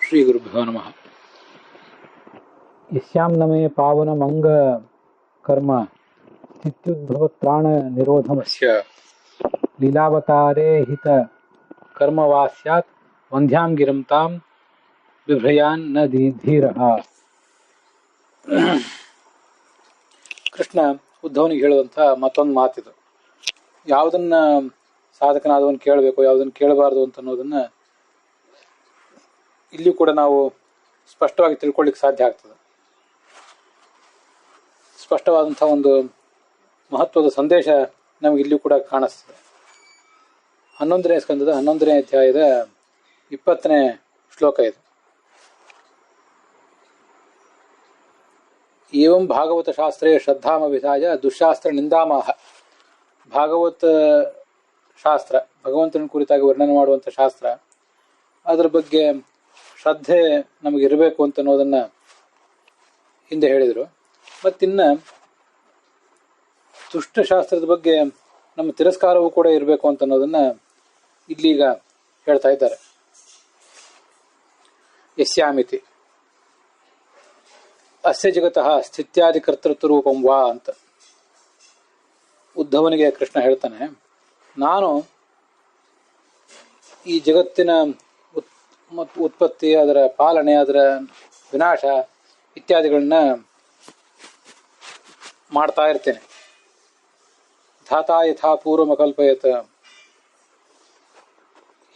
ಶ್ರೀ ಗುರುಭ್ಯೋ ನಮಃ. ಯಸ್ಯಾಂ ನಮೇ ಪಾವನಮಂಗ ಕರ್ಮ ಸ್ಥಿತ್ಯುದ್ಭವತ್ರಾಣ ನಿರೋಧಮಸ್ಯ ಲೀಲಾವತಾರೇ ಹಿತ ಕರ್ಮವಾಸ್ಯಾತ್ ವಂದ್ಯಾಂ ಗಿರಂ ತಾಂ ಬಿಭ್ರಯಾನ್ ನ ಧೀರಃ. ಕೃಷ್ಣ ಉದ್ಧವನಿಗೆ ಹೇಳುವಂಥ ಮತ್ತೊಂದು ಮಾತಿದು. ಯಾವುದನ್ನ ಸಾಧಕನಾದವನು ಕೇಳಬೇಕು, ಯಾವುದನ್ನು ಕೇಳಬಾರ್ದು ಅಂತ ಅನ್ನೋದನ್ನ ಇಲ್ಲಿ ಕೂಡ ನಾವು ಸ್ಪಷ್ಟವಾಗಿ ತಿಳ್ಕೊಳ್ಳಿಕ್ಕೆ ಸಾಧ್ಯ ಆಗ್ತದೆ. ಸ್ಪಷ್ಟವಾದಂಥ ಒಂದು ಮಹತ್ವದ ಸಂದೇಶ ನಮಗೆ ಇಲ್ಲಿ ಕೂಡ ಕಾಣಿಸ್ತದೆ. 11ನೇ ಸ್ಕಂದದ 11ನೇ ಅಧ್ಯಾಯದ 20ನೇ ಶ್ಲೋಕ ಇದು. ಏವಂ ಭಾಗವತ ಶಾಸ್ತ್ರೇ ಶ್ರದ್ಧಾಮ ವಿಧಾಯ ದುಶಾಸ್ತ್ರ ನಿಂದಾಮಹ. ಭಾಗವತ ಶಾಸ್ತ್ರ, ಭಗವಂತನ ಕುರಿತಾಗಿ ವರ್ಣನೆ ಮಾಡುವಂಥ ಶಾಸ್ತ್ರ, ಅದರ ಬಗ್ಗೆ ಶ್ರದ್ಧೆ ನಮಗಿರಬೇಕು ಅಂತ ಅನ್ನೋದನ್ನ ಹಿಂದೆ ಹೇಳಿದರು. ಮತ್ತಿನ್ನ ದುಷ್ಟಶಾಸ್ತ್ರದ ಬಗ್ಗೆ ನಮ್ಮ ತಿರಸ್ಕಾರವೂ ಕೂಡ ಇರಬೇಕು ಅಂತ ಅನ್ನೋದನ್ನ ಇಲ್ಲೀಗ ಹೇಳ್ತಾ ಇದ್ದಾರೆ. ಯಸ್ಯಾಮಿತಿ ಅಸ್ಯ ಜಗತಃ ಸ್ಥಿತ್ಯಾದಿ ಕರ್ತೃತ್ವ ರೂಪಂ ವಾ ಅಂತ ಉದ್ಧವನಿಗೆ ಕೃಷ್ಣ ಹೇಳ್ತಾನೆ. ನಾನು ಈ ಜಗತ್ತಿನ ಉತ್ಪತ್ತಿ, ಅದರ ಪಾಲನೆ, ಅದರ ವಿನಾಶ ಇತ್ಯಾದಿಗಳನ್ನ ಮಾಡ್ತಾ ಇರ್ತೇನೆ. ಧಾತಾ ಯಥಾ ಪೂರ್ವಮಕಲ್ಪಯತ.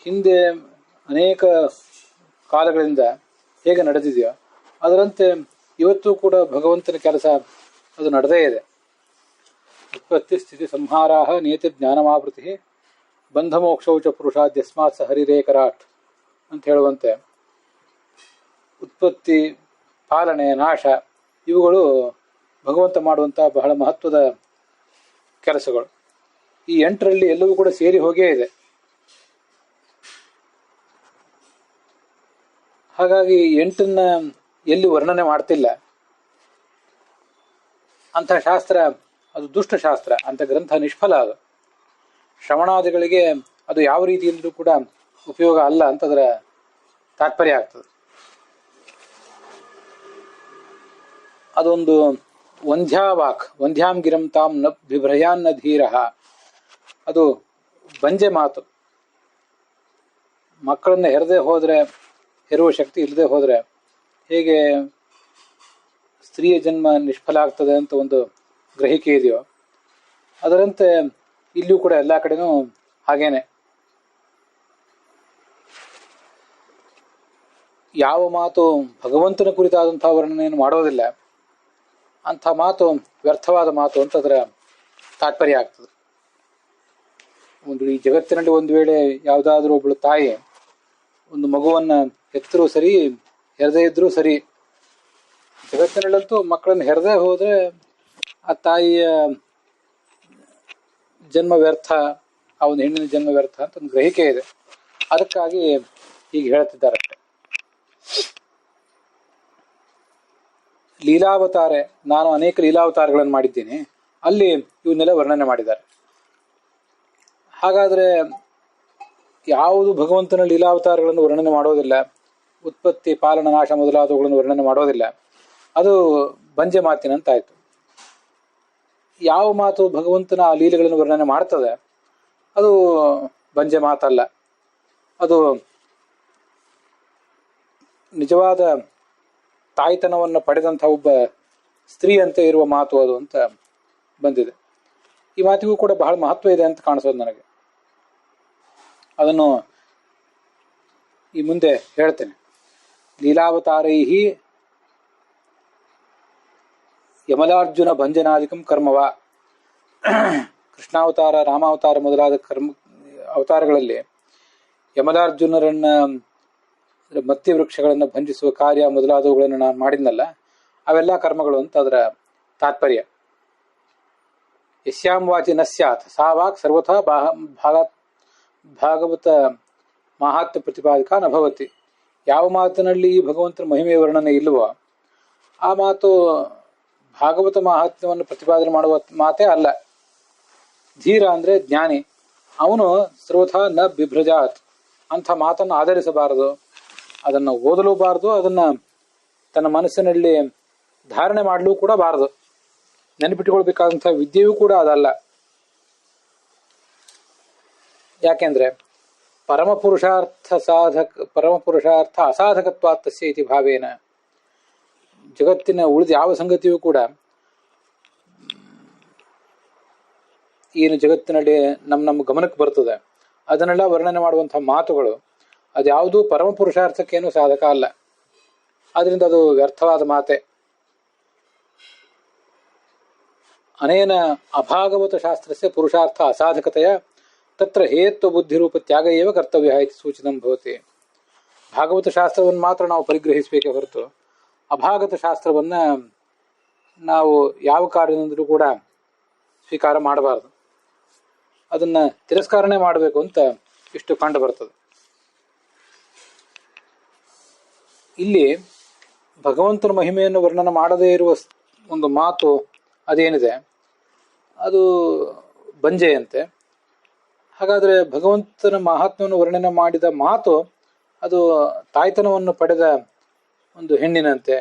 ಹಿಂದೆ ಅನೇಕ ಕಾಲಗಳಿಂದ ಹೇಗೆ ನಡೆದಿದೆಯೋ ಅದರಂತೆ ಇವತ್ತು ಕೂಡ ಭಗವಂತನ ಕೆಲಸ ಅದು ನಡೆದೇ ಇದೆ. ಉತ್ಪತ್ತಿ ಸ್ಥಿತಿ ಸಂಹಾರಾಹ ನಿಯತಿ ಜ್ಞಾನಮಾವೃತಿ ಬಂಧಮೋಕ್ಷೌಚ ಪುರುಷಾದ್ಯಸ್ಮಾತ್ ಸ ಹರಿರೇಕರಾಟ್ ಅಂತ ಹೇಳುವಂತೆ ಉತ್ಪತ್ತಿ, ಪಾಲನೆ, ನಾಶ ಇವುಗಳು ಭಗವಂತ ಮಾಡುವಂಥ ಬಹಳ ಮಹತ್ವದ ಕೆಲಸಗಳು. ಈ 8ರಲ್ಲಿ ಎಲ್ಲವೂ ಕೂಡ ಸೇರಿ ಹೋಗೇ ಇದೆ. ಹಾಗಾಗಿ 8ನ್ನ ಎಲ್ಲಿ ವರ್ಣನೆ ಮಾಡ್ತಿಲ್ಲ. ಅಂಥ ಶಾಸ್ತ್ರ ಅದು ದುಷ್ಟಶಾಸ್ತ್ರ, ಅಂಥ ಗ್ರಂಥ ನಿಷ್ಫಲ. ಅದು ಶ್ರವಣಾದಿಗಳಿಗೆ ಅದು ಯಾವ ರೀತಿಯಿಂದಲೂ ಕೂಡ ಉಪಯೋಗ ಅಲ್ಲ ಅಂತ ಅದರ ತಾತ್ಪರ್ಯ ಆಗ್ತದೆ. ಅದೊಂದು ವಂದ್ಯಾವಾಕ್, ವಂದ್ಯಾಂ ಗಿರಂ ತಾಂ ನ ಬಿಭ್ರಯಾನ್ನ ಧೀರಃ. ಅದು ಬಂಜೆ ಮಾತು. ಮಕ್ಕಳನ್ನ ಹೆರದೆ ಹೋದರೆ, ಹೆರುವ ಶಕ್ತಿ ಇಲ್ಲದೆ ಹೋದರೆ ಹೇಗೆ ಸ್ತ್ರೀಯ ಜನ್ಮ ನಿಷ್ಫಲ ಆಗ್ತದೆ ಅಂತ ಒಂದು ಗ್ರಹಿಕೆ ಇದೆಯೋ ಅದರಂತೆ ಇಲ್ಲಿಯೂ ಕೂಡ ಎಲ್ಲ ಕಡೆನೂ ಹಾಗೇನೆ. ಯಾವ ಮಾತು ಭಗವಂತನ ಕುರಿತಾದಂಥ ವರ್ಣನೆಯನ್ನು ಮಾಡೋದಿಲ್ಲ ಅಂಥ ಮಾತು ವ್ಯರ್ಥವಾದ ಮಾತು ಅಂತ ಅದರ ತಾತ್ಪರ್ಯ ಆಗ್ತದೆ. ಈ ಜಗತ್ತಿನಲ್ಲಿ ಒಂದು ವೇಳೆ ಯಾವುದಾದ್ರೂ ಒಬ್ಬಳು ತಾಯಿ ಒಂದು ಮಗುವನ್ನ ಹೆತ್ತರೂ ಸರಿ, ಹೆರದೇ ಇದ್ರೂ ಸರಿ, ಜಗತ್ತಿನಲ್ಲಂತೂ ಮಕ್ಕಳನ್ನು ಹೆರದೇ ಹೋದ್ರೆ ಆ ತಾಯಿಯ ಜನ್ಮ ವ್ಯರ್ಥ, ಆ ಒಂದು ಹೆಣ್ಣಿನ ಜನ್ಮ ವ್ಯರ್ಥ ಅಂತ ಒಂದು ಗ್ರಹಿಕೆ ಇದೆ. ಅದಕ್ಕಾಗಿ ಹೀಗೆ ಹೇಳ್ತಿದ್ದಾರಷ್ಟೆ. ಲೀಲಾವತಾರೆ, ನಾನು ಅನೇಕ ಲೀಲಾವತಾರಗಳನ್ನು ಮಾಡಿದ್ದೀನಿ, ಅಲ್ಲಿ ಇವನ್ನೆಲ್ಲ ವರ್ಣನೆ ಮಾಡಿದ್ದಾರೆ. ಹಾಗಾದ್ರೆ ಯಾವುದು ಭಗವಂತನ ಲೀಲಾವತಾರಗಳನ್ನು ವರ್ಣನೆ ಮಾಡೋದಿಲ್ಲ, ಉತ್ಪತ್ತಿ, ಪಾಲನ, ನಾಶ ಮೊದಲಾದವುಗಳನ್ನು ವರ್ಣನೆ ಮಾಡೋದಿಲ್ಲ, ಅದು ಬಂಜೆ ಮಾತಿನಂತಾಯ್ತು. ಯಾವ ಮಾತು ಭಗವಂತನ ಆ ಲೀಲೆಗಳನ್ನು ವರ್ಣನೆ ಮಾಡ್ತದೆ ಅದು ಬಂಜೆ ಮಾತಲ್ಲ. ಅದು ನಿಜವಾದ ತಾಯ್ತನವನ್ನು ಪಡೆದಂಥ ಒಬ್ಬ ಸ್ತ್ರೀಯಂತೆ ಇರುವ ಮಾತು ಅದು ಅಂತ ಬಂದಿದೆ. ಈ ಮಾತಿಗೂ ಕೂಡ ಬಹಳ ಮಹತ್ವ ಇದೆ ಅಂತ ಕಾಣಿಸೋದು ನನಗೆ. ಅದನ್ನು ಈ ಮುಂದೆ ಹೇಳ್ತೇನೆ. ಲೀಲಾವತಾರೈಹಿ ಯಮಲಾರ್ಜುನ ಭಂಜನಾದಿಕಂ ಕರ್ಮವ. ಕೃಷ್ಣಾವತಾರ, ರಾಮಾವತಾರ ಮೊದಲಾದ ಅವತಾರಗಳಲ್ಲಿ ಯಮಲಾರ್ಜುನರನ್ನ, ಮತ್ತಿ ವೃಕ್ಷಗಳನ್ನು ಭಂಜಿಸುವ ಕಾರ್ಯ ಮೊದಲಾದವುಗಳನ್ನು ನಾನು ಮಾಡಿದ್ನಲ್ಲ, ಅವೆಲ್ಲ ಕರ್ಮಗಳು ಅಂತ ಅದರ ತಾತ್ಪರ್ಯ. ಯಸ್ಯಾಂ ವಾಚಿ ನ ಸ್ಯಾತ್ ಸಾ ವಾಕ್ ಸರ್ವಥಾ ಭಾಗವತ ಮಾಹಾತ್ಮ್ಯ ಪ್ರತಿಪಾದಿಕ ನಭವತಿ. ಯಾವ ಮಾತಿನಲ್ಲಿ ಈ ಭಗವಂತನ ಮಹಿಮೆಯ ವರ್ಣನೆ ಇಲ್ಲವೋ ಆ ಮಾತು ಭಾಗವತ ಮಾಹಾತ್ಮ್ಯವನ್ನು ಪ್ರತಿಪಾದನೆ ಮಾಡುವ ಮಾತೇ ಅಲ್ಲ. ಧೀರ ಅಂದ್ರೆ ಜ್ಞಾನಿ, ಅವನು ಸರ್ವಥಾ ನ ಬಿಭ್ರಜಾತ್, ಅಂಥ ಮಾತನ್ನು ಆಧರಿಸಬಾರದು. ಅದನ್ನು ಓದಲೂಬಾರದು, ಅದನ್ನು ತನ್ನ ಮನಸ್ಸಿನಲ್ಲಿ ಧಾರಣೆ ಮಾಡಲೂ ಕೂಡ ಬಾರದು. ನೆನಪಿಟ್ಟುಕೊಳ್ಬೇಕಾದಂಥ ವಿದ್ಯೆಯೂ ಕೂಡ ಅದಲ್ಲ. ಯಾಕೆಂದ್ರೆ ಪರಮಪುರುಷಾರ್ಥ ಅಸಾಧಕತ್ವಾತ್ತಸ್ಯ ಇತಿ ಭಾವೇನ, ಜಗತ್ತಿನ ಉಳಿದ ಯಾವ ಸಂಗತಿಯೂ ಕೂಡ ಏನು ಜಗತ್ತಿನಲ್ಲಿ ನಮ್ಮ ಗಮನಕ್ಕೆ ಬರ್ತದೆ ಅದನ್ನೆಲ್ಲ ವರ್ಣನೆ ಮಾಡುವಂತಹ ಮಾತುಗಳು ಅದ್ಯಾವುದೂ ಪರಮ ಪುರುಷಾರ್ಥಕ್ಕೇನು ಸಾಧಕ ಅಲ್ಲ. ಆದ್ರಿಂದ ಅದು ವ್ಯರ್ಥವಾದ ಮಾತೆ. ಅನೇನ ಅಭಾಗವತ ಶಾಸ್ತ್ರಸ್ಯ ಪುರುಷಾರ್ಥ ಅಸಾಧಕತೆಯ ತತ್ರ ಹೇತ್ವ ಬುದ್ಧಿರೂಪ ತ್ಯಾಗ ಏವ ಕರ್ತವ್ಯ ಇತಿ ಸೂಚಿತಂ ಭವತಿ. ಭಾಗವತ ಶಾಸ್ತ್ರವನ್ನು ಮಾತ್ರ ನಾವು ಪರಿಗ್ರಹಿಸಬೇಕೇ ಹೊರತು ಅಭಾಗತ ಶಾಸ್ತ್ರವನ್ನ ನಾವು ಯಾವ ಕಾರ್ಯದಿಂದಲೂ ಕೂಡ ಸ್ವೀಕಾರ ಮಾಡಬಾರದು. ಅದನ್ನ ತಿರಸ್ಕಾರನೆ ಮಾಡಬೇಕು ಅಂತ ಇಷ್ಟು ಕಂಡು ಬರ್ತದೆ. ಇಲ್ಲಿ ಭಗವಂತನ ಮಹಿಮೆಯನ್ನು ವರ್ಣನೆ ಮಾಡದೇ ಇರುವ ಒಂದು ಮಾತು ಅದೇನಿದೆ ಅದು ಬಂಜೆಯಂತೆ. ಹಾಗಾದ್ರೆ ಭಗವಂತನ ಮಹಾತ್ಮವನ್ನು ವರ್ಣನೆ ಮಾಡಿದ ಮಾತು ಅದು ತಾಯ್ತನವನ್ನು ಪಡೆದ ಒಂದು ಹೆಣ್ಣಿನಂತೆ,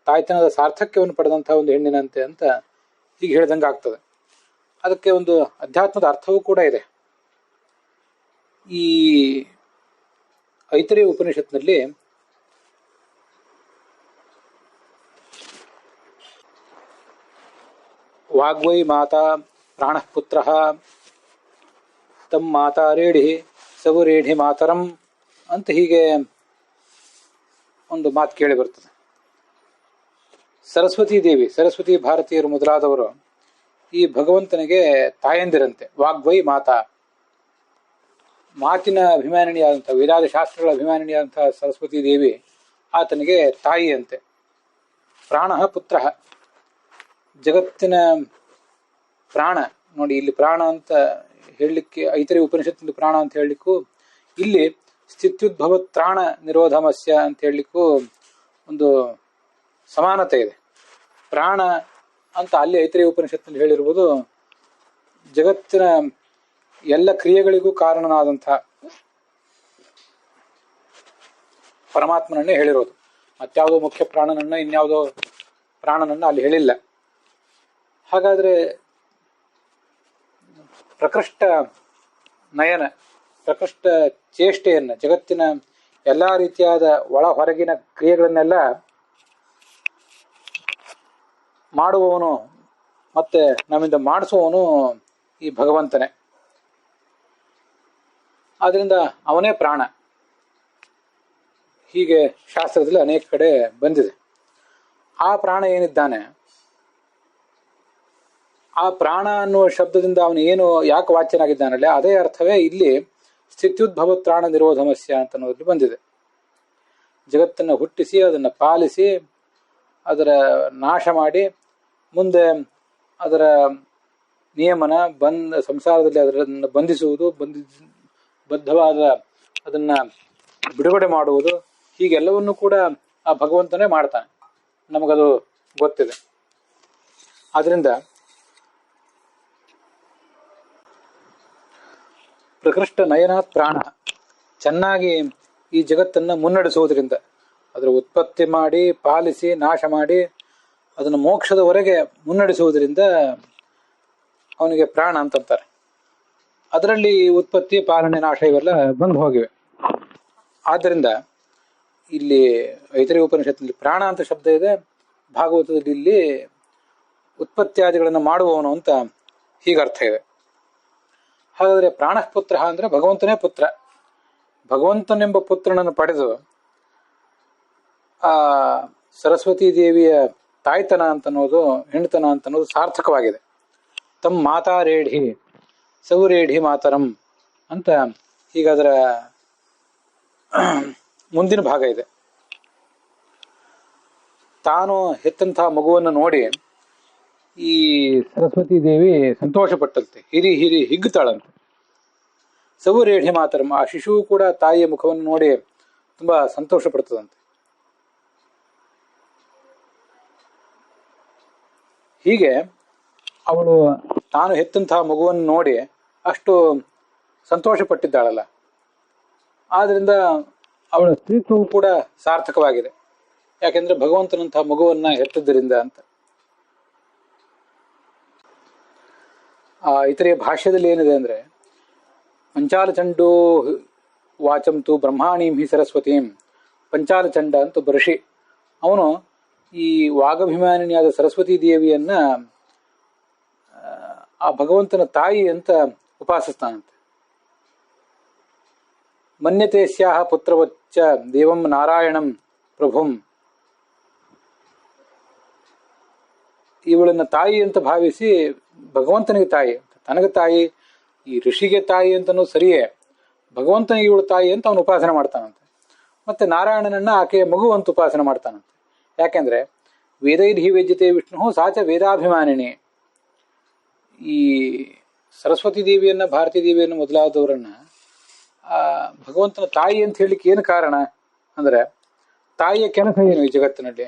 ತಾಯ್ತನದ ಸಾರ್ಥಕ್ಯವನ್ನು ಪಡೆದಂತಹ ಒಂದು ಹೆಣ್ಣಿನಂತೆ ಅಂತ ಹೀಗೆ ಹೇಳ್ದಂಗೆ ಆಗ್ತದೆ. ಅದಕ್ಕೆ ಒಂದು ಅಧ್ಯಾತ್ಮದ ಅರ್ಥವೂ ಕೂಡ ಇದೆ. ಈ ಐತರೇಯ ಉಪನಿಷತ್ನಲ್ಲಿ ವಾಗ್ವೈ ಮಾತಾ ಪ್ರಾಣಃ ಪುತ್ರಃ ತಮ್ ಮಾತಾ ರೇಢಿ ಸವು ರೇಢಿ ಮಾತರಂ ಅಂತ ಹೀಗೆ ಒಂದು ಮಾತು ಕೇಳಿ ಬರ್ತದೆ. ಸರಸ್ವತೀ ದೇವಿ, ಸರಸ್ವತಿ ಭಾರತೀಯರು ಮೊದಲಾದವರು ಈ ಭಗವಂತನಿಗೆ ತಾಯಂದಿರಂತೆ. ವಾಗ್ವೈ ಮಾತಾ, ಮಾತಿನ ಅಭಿಮಾನಿನಿಯಾದಂತಹ, ವೇದಾದ ಶಾಸ್ತ್ರಗಳ ಅಭಿಮಾನಿನಿಯಾದಂತಹ ಸರಸ್ವತೀ ದೇವಿ ಆತನಿಗೆ ತಾಯಿಯಂತೆ. ಪ್ರಾಣಃ ಪುತ್ರಃ, ಜಗತ್ತಿನ ಪ್ರಾಣ. ನೋಡಿ, ಇಲ್ಲಿ ಪ್ರಾಣ ಅಂತ ಹೇಳಲಿಕ್ಕೆ ಐತರೇಯ ಉಪನಿಷತ್ತಿನ ಪ್ರಾಣ ಅಂತ ಹೇಳಲಿಕ್ಕೂ ಇಲ್ಲಿ ಸ್ಥಿತ್ಯುದ್ಭವ ತ್ರಾಣ ನಿರೋಧಮಸ್ಯ ಅಂತ ಹೇಳಲಿಕ್ಕೂ ಒಂದು ಸಮಾನತೆ ಇದೆ. ಪ್ರಾಣ ಅಂತ ಅಲ್ಲಿ ಐತರೇಯ ಉಪನಿಷತ್ತಿನಲ್ಲಿ ಹೇಳಿರುವುದು ಜಗತ್ತಿನ ಎಲ್ಲ ಕ್ರಿಯೆಗಳಿಗೂ ಕಾರಣನಾದಂಥ ಪರಮಾತ್ಮನನ್ನೇ ಹೇಳಿರೋದು. ಮತ್ಯಾವುದೋ ಮುಖ್ಯ ಪ್ರಾಣನನ್ನ ಇನ್ಯಾವುದೋ ಪ್ರಾಣನನ್ನ ಅಲ್ಲಿ ಹೇಳಿಲ್ಲ. ಹಾಗಾದ್ರೆ ಪ್ರಕೃಷ್ಟ ನಯನ, ಪ್ರಕೃಷ್ಟ ಚೇಷ್ಟೆಯನ್ನ, ಜಗತ್ತಿನ ಎಲ್ಲಾ ರೀತಿಯಾದ ಒಳ ಹೊರಗಿನ ಕ್ರಿಯೆಗಳನ್ನೆಲ್ಲ ಮಾಡುವವನು ಮತ್ತೆ ನಮ್ಮಿಂದ ಮಾಡಿಸುವವನು ಈ ಭಗವಂತನೇ. ಆದ್ರಿಂದ ಅವನೇ ಪ್ರಾಣ. ಹೀಗೆ ಶಾಸ್ತ್ರದಲ್ಲಿ ಅನೇಕ ಕಡೆ ಬಂದಿದೆ. ಆ ಪ್ರಾಣ ಏನಿದ್ದಾನೆ, ಆ ಪ್ರಾಣ ಅನ್ನುವ ಶಬ್ದದಿಂದ ಅವನು ಏನು ಯಾಕೆ ವಾಚ್ಯನಾಗಿದ್ದಾನಲ್ಲ, ಅದೇ ಅರ್ಥವೇ ಇಲ್ಲಿ ಸ್ಥಿತ್ಯುದ್ಭವ ತ್ರಾಣ ನಿರೋಧಮಸ್ಯ ಅಂತ ಅನ್ನೋದ್ರಲ್ಲಿ ಬಂದಿದೆ. ಜಗತ್ತನ್ನು ಹುಟ್ಟಿಸಿ ಅದನ್ನು ಪಾಲಿಸಿ ಅದರ ನಾಶ ಮಾಡಿ ಮುಂದೆ ಅದರ ನಿಯಮನ ಸಂಸಾರದಲ್ಲಿ ಅದನ್ನು ಬಂಧಿಸುವುದು, ಬದ್ಧವಾದ ಅದನ್ನ ಬಿಡುಗಡೆ ಮಾಡುವುದು, ಹೀಗೆಲ್ಲವನ್ನು ಕೂಡ ಆ ಭಗವಂತನೇ ಮಾಡ್ತಾನೆ. ನಮಗದು ಗೊತ್ತಿದೆ. ಆದ್ರಿಂದ ಪ್ರಕೃಷ್ಟ ನಯನಾತ್ ಪ್ರಾಣ, ಚೆನ್ನಾಗಿ ಈ ಜಗತ್ತನ್ನು ಮುನ್ನಡೆಸುವುದರಿಂದ, ಅದರ ಉತ್ಪತ್ತಿ ಮಾಡಿ ಪಾಲಿಸಿ ನಾಶ ಮಾಡಿ ಅದನ್ನು ಮೋಕ್ಷದವರೆಗೆ ಮುನ್ನಡೆಸುವುದರಿಂದ ಅವನಿಗೆ ಪ್ರಾಣ ಅಂತಂತಾರೆ. ಅದರಲ್ಲಿ ಉತ್ಪತ್ತಿ ಪಾಲನೆ ನಾಶ ಇವೆಲ್ಲ ಬಂದು ಹೋಗಿವೆ. ಆದ್ದರಿಂದ ಇಲ್ಲಿ ಐತರೇಯ ಉಪನಿಷತ್ತಿನಲ್ಲಿ ಪ್ರಾಣ ಅಂತ ಶಬ್ದ ಇದೆ, ಭಾಗವತದಲ್ಲಿ ಇಲ್ಲಿ ಉತ್ಪತ್ತಿಯಾದಿಗಳನ್ನು ಮಾಡುವವನು ಅಂತ ಹೀಗರ್ಥ ಇದೆ. ಹಾಗಾದ್ರೆ ಪ್ರಾಣಃ ಪುತ್ರ ಅಂದ್ರೆ ಭಗವಂತನೇ ಪುತ್ರ. ಭಗವಂತನೆಂಬ ಪುತ್ರನನ್ನು ಪಡೆದು ಆ ಸರಸ್ವತೀ ದೇವಿಯ ತಾಯ್ತನ ಅಂತನ್ನೋದು, ಹೆಣ್ತನ ಅಂತನ್ನೋದು ಸಾರ್ಥಕವಾಗಿದೆ. ತಮ್ಮ ಮಾತಾ ರೇಢಿ ಸವು ರೇಢಿ ಮಾತರಂ ಅಂತ ಹೀಗಾದರ ಮುಂದಿನ ಭಾಗ ಇದೆ. ತಾನು ಹೆತ್ತಂತಹ ಮಗುವನ್ನು ನೋಡಿ ಈ ಸರಸ್ವತೀ ದೇವಿ ಸಂತೋಷ ಪಟ್ಟಂತೆ, ಹಿರಿ ಹಿರಿ ಹಿಗ್ತಾಳಂತೆ. ಸವು ರೇಢಿ ಮಾತರಂ, ಆ ಶಿಶುವು ಕೂಡ ತಾಯಿಯ ಮುಖವನ್ನು ನೋಡಿ ತುಂಬಾ ಸಂತೋಷ ಪಡ್ತದಂತೆ. ಹೀಗೆ ಅವಳು ತಾನು ಹೆತ್ತಂತಹ ಮಗುವನ್ನು ನೋಡಿ ಅಷ್ಟು ಸಂತೋಷ ಪಟ್ಟಿದ್ದಾಳಲ್ಲ, ಆದ್ರಿಂದ ಅವಳ ಸ್ತ್ರೀತ್ವವು ಕೂಡ ಸಾರ್ಥಕವಾಗಿದೆ. ಯಾಕೆಂದ್ರೆ ಭಗವಂತನಂತಹ ಮಗುವನ್ನ ಹೆತ್ತದ್ದರಿಂದ ಅಂತ. ಇತರೆಯ ಭಾಷ್ಯದಲ್ಲಿ ಏನಿದೆ ಅಂದ್ರೆ, ಪಂಚಾಲಚಂಡೋ ವಾಚಂತು ಬ್ರಹ್ಮಾಣೀಂ ಹಿ ಸರಸ್ವತೀಂ, ಪಂಚಾಲಚಂಡ ಅಂತ ಋಷಿ, ಅವನು ಈ ವಾಗಭಿಮಾನಿನಿಯಾದ ಸರಸ್ವತೀ ದೇವಿಯನ್ನ ಆ ಭಗವಂತನ ತಾಯಿ ಅಂತ ಉಪಾಸಿಸ್ತಾನಂತೆ. ಮನ್ಯತೆ ಸ್ಯಾಹ ಪುತ್ರವಚ್ಚ ದೇವಂ ನಾರಾಯಣಂ ಪ್ರಭುಂ, ಇವಳನ್ನ ತಾಯಿ ಅಂತ ಭಾವಿಸಿ ಭಗವಂತನಿಗೆ ತಾಯಿ ಅಂತ, ತನಗೆ ತಾಯಿ, ಈ ಋಷಿಗೆ ತಾಯಿ ಅಂತನೂ ಸರಿಯೇ, ಭಗವಂತನಿಗೆ ಇವಳು ತಾಯಿ ಅಂತ ಅವನು ಉಪಾಸನೆ ಮಾಡ್ತಾನಂತೆ. ಮತ್ತೆ ನಾರಾಯಣನನ್ನ ಆಕೆಯ ಮಗು ಅಂತ ಉಪಾಸನೆ ಮಾಡ್ತಾನಂತೆ. ಯಾಕೆಂದ್ರೆ ವೇದೈರ್ಹಿ ವೇದ್ಯತೆ ವಿಷ್ಣು ಸಾಚ ವೇದಾಭಿಮಾನಿನಿ. ಈ ಸರಸ್ವತಿ ದೇವಿಯನ್ನ, ಭಾರತೀ ದೇವಿಯನ್ನ ಮೊದಲಾದವರನ್ನ ಭಗವಂತನ ತಾಯಿ ಅಂತ ಹೇಳಿಕ್ಕೆ ಏನು ಕಾರಣ ಅಂದ್ರೆ, ತಾಯಿಯ ಕೆಲಸ ಏನು ಈ ಜಗತ್ತಿನಲ್ಲಿ?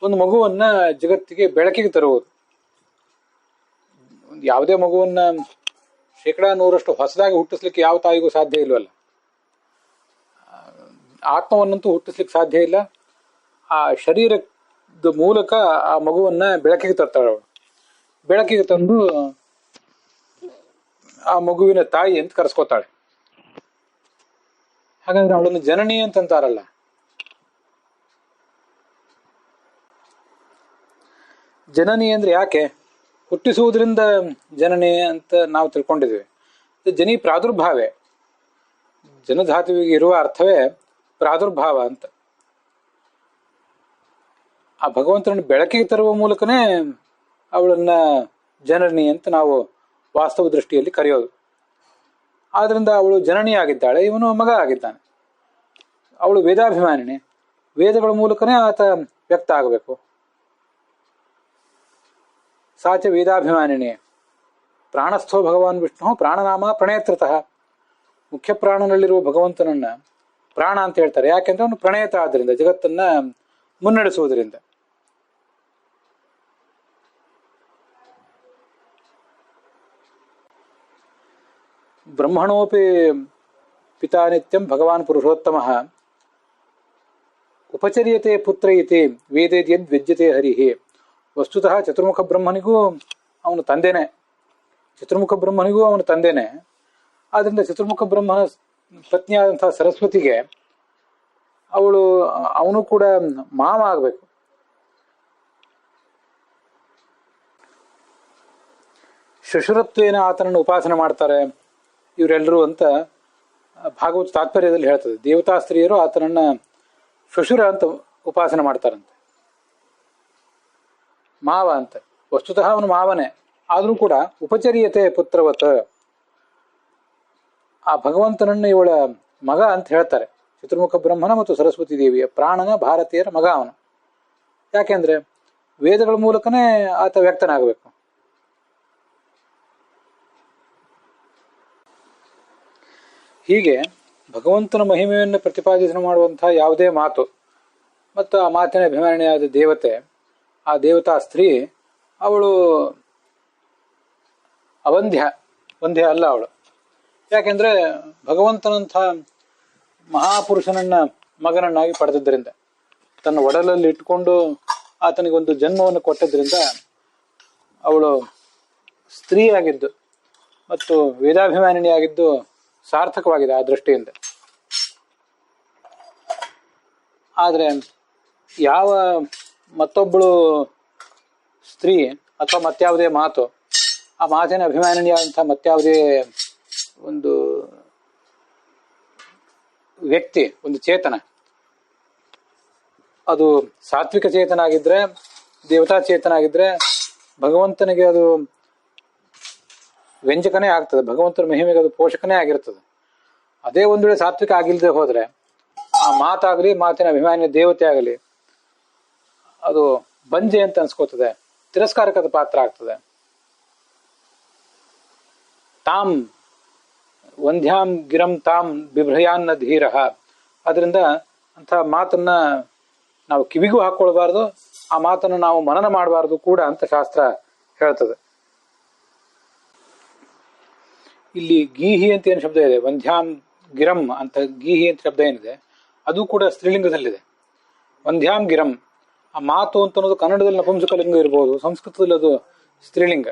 ಒಂದು ಮಗುವನ್ನ ಜಗತ್ತಿಗೆ ಬೆಳಕಿಗೆ ತರುವುದು. ಯಾವುದೇ ಮಗುವನ್ನ 100% ಹೊಸದಾಗಿ ಹುಟ್ಟಿಸ್ಲಿಕ್ಕೆ ಯಾವ ತಾಯಿಗೂ ಸಾಧ್ಯ ಇಲ್ವಲ್ಲ. ಆತ್ಮವನ್ನಂತೂ ಹುಟ್ಟಿಸ್ಲಿಕ್ಕೆ ಸಾಧ್ಯ ಇಲ್ಲ. ಆ ಶರೀರದ ಮೂಲಕ ಆ ಮಗುವನ್ನ ಬೆಳಕಿಗೆ ತರ್ತಾಳೆ ಅವಳು. ಬೆಳಕಿಗೆ ತಂದು ಆ ಮಗುವಿನ ತಾಯಿ ಅಂತ ಕರೆಸ್ಕೋತಾಳೆ. ಹಾಗಾದ್ರೆ ಅವಳನ್ನು ಜನನಿ ಅಂತಂತಾರಲ್ಲ. ಜನನಿ ಅಂದ್ರೆ ಯಾಕೆ? ಹುಟ್ಟಿಸುವುದರಿಂದ ಜನನಿ ಅಂತ ನಾವು ತಿಳ್ಕೊಂಡಿದ್ವಿ. ಜನಿ ಪ್ರಾದುರ್ಭಾವೇ, ಜನಧಾತುವಿಗೆ ಇರುವ ಅರ್ಥವೇ ಪ್ರಾದುರ್ಭಾವ ಅಂತ. ಆ ಭಗವಂತನನ್ನು ಬೆಳಕಿಗೆ ತರುವ ಮೂಲಕನೇ ಅವಳನ್ನ ಜನನಿ ಅಂತ ನಾವು ವಾಸ್ತವ ದೃಷ್ಟಿಯಲ್ಲಿ ಕರೆಯೋದು. ಆದ್ರಿಂದ ಅವಳು ಜನನಿ ಆಗಿದ್ದಾಳೆ, ಇವನು ಮಗ ಆಗಿದ್ದಾನೆ. ಅವಳು ವೇದಾಭಿಮಾನಿನಿ, ವೇದಗಳ ಮೂಲಕನೇ ಆತ ವ್ಯಕ್ತ ಆಗಬೇಕು. ಸಾಚ ವೇದಾಭಿಮಾನಿನಿ ಪ್ರಾಣಸ್ಥೋ ಭಗವಾನ್ ವಿಷ್ಣು ಪ್ರಾಣನಾಮ ಪ್ರಣೇತೃತಃ. ಮುಖ್ಯ ಪ್ರಾಣನಲ್ಲಿರುವ ಭಗವಂತನನ್ನ ಪ್ರಾಣ ಅಂತ ಹೇಳ್ತಾರೆ. ಯಾಕೆಂದ್ರೆ ಅವನು ಪ್ರಣೇತ ಆದ್ರಿಂದ, ಜಗತ್ತನ್ನ ಮುನ್ನಡೆಸುವುದರಿಂದ. ಬ್ರಹ್ಮಣೋಪಿ ಪಿತಾ ನಿತ್ಯಂ ಭಗವಾನ್ ಪುರುಷೋತ್ತಮಃ ಉಪಚರ್ಯತೆ ಪುತ್ರ ಇತಿ ವೇದೇದ್ಯದ್ ವ್ಯಜ್ಯತೆ ಹರಿಹಿ. ವಸ್ತುತಃ ಚತುರ್ಮುಖ ಬ್ರಹ್ಮನಿಗೂ ಅವನು ತಂದೆನೆ, ಚತುರ್ಮುಖ ಬ್ರಹ್ಮನಿಗೂ ಅವನು ತಂದೆನೆ. ಆದ್ರಿಂದ ಚತುರ್ಮುಖ ಬ್ರಹ್ಮನ ಪತ್ನಿಯಾದಂತಹ ಸರಸ್ವತಿಗೆ ಅವನು ಕೂಡ ಮಾವ ಆಗ್ಬೇಕು. ಶಶುರತ್ವೇನ ಆತನನ್ನು ಉಪಾಸನೆ ಮಾಡ್ತಾರೆ ಇವರೆಲ್ಲರೂ ಅಂತ ಭಾಗವತ ತಾತ್ಪರ್ಯದಲ್ಲಿ ಹೇಳ್ತದೆ. ದೇವತಾ ಸ್ತ್ರೀಯರು ಆತನನ್ನ ಶಶುರ ಅಂತ ಉಪಾಸನೆ ಮಾಡ್ತಾರಂತೆ, ಮಾವ ಅಂತ. ವಸ್ತುತಃ ಅವನು ಮಾವನೇ, ಆದ್ರೂ ಕೂಡ ಉಪಚರ್ಯತೆ ಪುತ್ರವತ್, ಆ ಭಗವಂತನನ್ನು ಇವಳ ಮಗ ಅಂತ ಹೇಳ್ತಾರೆ. ಚತುರ್ಮುಖ ಬ್ರಹ್ಮನ ಮತ್ತು ಸರಸ್ವತಿ ದೇವಿಯ ಪ್ರಾಣನ ಭಾರತೀಯರ ಮಗ ಅವನು. ಯಾಕೆಂದ್ರೆ ವೇದಗಳ ಮೂಲಕನೇ ಆತ ವ್ಯಕ್ತನಾಗಬೇಕು. ಹೀಗೆ ಭಗವಂತನ ಮಹಿಮೆಯನ್ನು ಪ್ರತಿಪಾದನೆ ಮಾಡುವಂತಹ ಯಾವುದೇ ಮಾತು ಮತ್ತು ಆ ಮಾತಿನ ಅಭಿಮಾನಿಯಾದ ದೇವತೆ, ಆ ದೇವತಾ ಸ್ತ್ರೀ, ಅವಳು ವಂದ್ಯ ಅಲ್ಲ ಅವಳು. ಯಾಕೆಂದ್ರೆ ಭಗವಂತನಂಥ ಮಹಾಪುರುಷನನ್ನ ಮಗನನ್ನಾಗಿ ಪಡೆದಿದ್ದರಿಂದ, ತನ್ನ ಒಡಲಲ್ಲಿ ಇಟ್ಕೊಂಡು ಆತನಿಗೊಂದು ಜನ್ಮವನ್ನು ಕೊಟ್ಟದ್ರಿಂದ ಅವಳು ಸ್ತ್ರೀಯಾಗಿದ್ದು ಮತ್ತು ವೇದಾಭಿಮಾನಿನಿಯಾಗಿದ್ದು ಸಾರ್ಥಕವಾಗಿದೆ ಆ ದೃಷ್ಟಿಯಿಂದ. ಆದ್ರೆ ಯಾವ ಮತ್ತೊಬ್ಬಳು ಸ್ತ್ರೀ ಅಥವಾ ಮತ್ಯಾವುದೇ ಮಾತು, ಆ ಮಾತಿನ ಅಭಿಮಾನಿಯಾದಂತಹ ಮತ್ಯಾವುದೇ ಒಂದು ವ್ಯಕ್ತಿ, ಒಂದು ಚೇತನ, ಅದು ಸಾತ್ವಿಕ ಚೇತನ ಆಗಿದ್ರೆ, ದೇವತಾ ಚೇತನ ಆಗಿದ್ರೆ ಭಗವಂತನಿಗೆ ಅದು ವ್ಯಂಜಕನೇ ಆಗ್ತದೆ, ಭಗವಂತನ ಮಹಿಮೆಗೆ ಅದು ಪೋಷಕನೇ ಆಗಿರ್ತದೆ. ಅದೇ ಒಂದು ವೇಳೆ ಸಾತ್ವಿಕ ಆಗಿಲ್ಲದೆ ಹೋದ್ರೆ ಆ ಮಾತಾಗಲಿ, ಮಾತಿನ ಅಭಿಮಾನಿ ದೇವತೆ ಆಗಲಿ, ಅದು ಬಂಜೆ ಅಂತ ಅನ್ಸ್ಕೋತದೆ, ತಿರಸ್ಕಾರಕದ ಪಾತ್ರ ಆಗ್ತದೆ. ತಾಮ್ ವಂದ್ಯಾಂ ಗಿರಂ ತಾಮ್ ಬಿಭ್ರಯಾನ್ನ ಧೀರ. ಅದರಿಂದ ಅಂಥ ಮಾತನ್ನ ನಾವು ಕಿವಿಗೂ ಹಾಕೊಳ್ಬಾರ್ದು, ಆ ಮಾತನ್ನು ನಾವು ಮನನ ಮಾಡಬಾರ್ದು ಕೂಡ ಅಂತ ಶಾಸ್ತ್ರ ಹೇಳ್ತದೆ. ಇಲ್ಲಿ ಗೀಹಿ ಅಂತ ಏನು ಶಬ್ದ ಇದೆ, ವಂದ್ಯಾಂ ಗಿರಂ ಅಂತ ಗೀಹಿ ಅಂತ ಶಬ್ದ ಏನಿದೆ, ಅದು ಕೂಡ ಸ್ತ್ರೀಲಿಂಗದಲ್ಲಿದೆ. ವಂದ್ಯಾಂ ಗಿರಂ, ಆ ಮಾತು ಅಂತ ಅನ್ನೋದು ಕನ್ನಡದಲ್ಲಿ ನಪುಂಸಕಲಿಂಗ ಇರ್ಬೋದು, ಸಂಸ್ಕೃತದಲ್ಲಿ ಅದು ಸ್ತ್ರೀಲಿಂಗ.